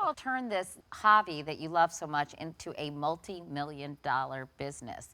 all turn this hobby that you love so much into a multi-million-dollar business?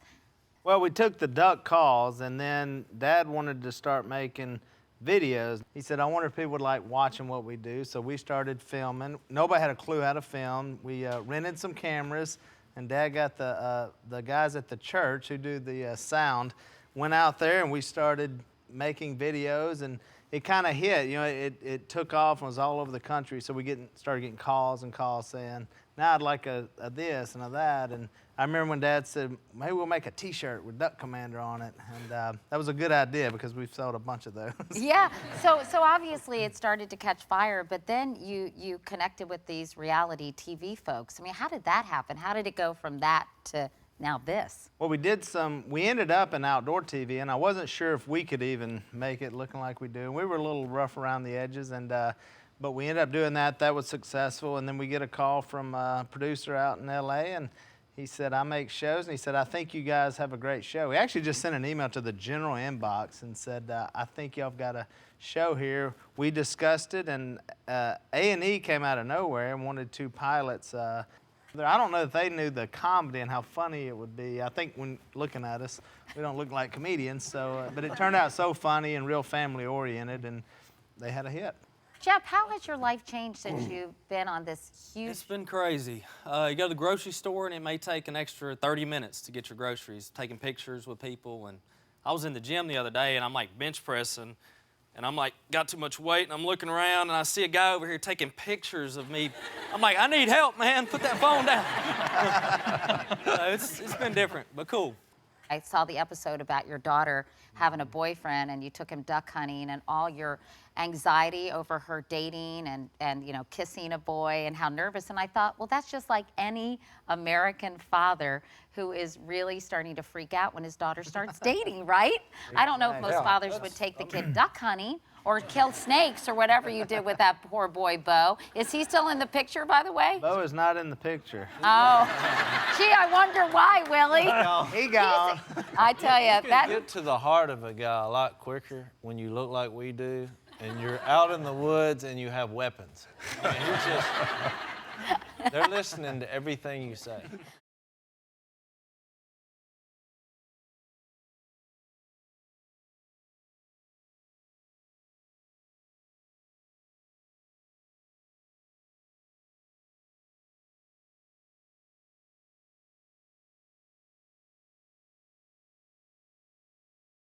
Well, we took the duck calls, and then Dad wanted to start making videos. He said, I wonder if people would like watching what we do, so we started filming. Nobody had a clue how to film. We rented some cameras, and Dad got the guys at the church who do the sound, went out there, and we started making videos, and it kind of hit. You know, it took off and was all over the country, so we started getting calls and calls saying, now I'd like a this and a that. And I remember when Dad said, maybe we'll make a T-shirt with Duck Commander on it. And that was a good idea because we've sold a bunch of those. Yeah, so obviously it started to catch fire, but then you connected with these reality TV folks. I mean, how did that happen? How did it go from that to now this? Well, we ended up in outdoor TV, and I wasn't sure if we could even make it looking like we do. We were a little rough around the edges, and but we ended up doing that. That was successful, and then we get a call from a producer out in LA, and he said, I make shows, and he said, I think you guys have a great show. He actually just sent an email to the general inbox and said, I think y'all have got a show here. We discussed it, and A&E came out of nowhere and wanted 2 pilots. I don't know if they knew the comedy and how funny it would be. I think when looking at us, we don't look like comedians, so, but it turned out so funny and real family-oriented, and they had a hit. Jep, how has your life changed since you've been on this huge... It's been crazy. You go to the grocery store, and it may take an extra 30 minutes to get your groceries, taking pictures with people. And I was in the gym the other day, and I'm like bench pressing, and I'm like, got too much weight, and I'm looking around, and I see a guy over here taking pictures of me. I'm like, I need help, man. Put that phone down. It's been different, but cool. I saw the episode about your daughter having a boyfriend, and you took him duck hunting, and all your anxiety over her dating and you know, kissing a boy and how nervous. And I thought, well, that's just like any American father who is really starting to freak out when his daughter starts dating, right? I don't know if most fathers would take the kid duck hunting or kill snakes or whatever you did with that poor boy, Bo. Is he still in the picture, by the way? Bo is not in the picture. Oh, gee, I wonder why, Willie. He gone. I tell you, that... get to the heart of a guy a lot quicker when you look like we do, and you're out in the woods and you have weapons. I mean, they're listening to everything you say.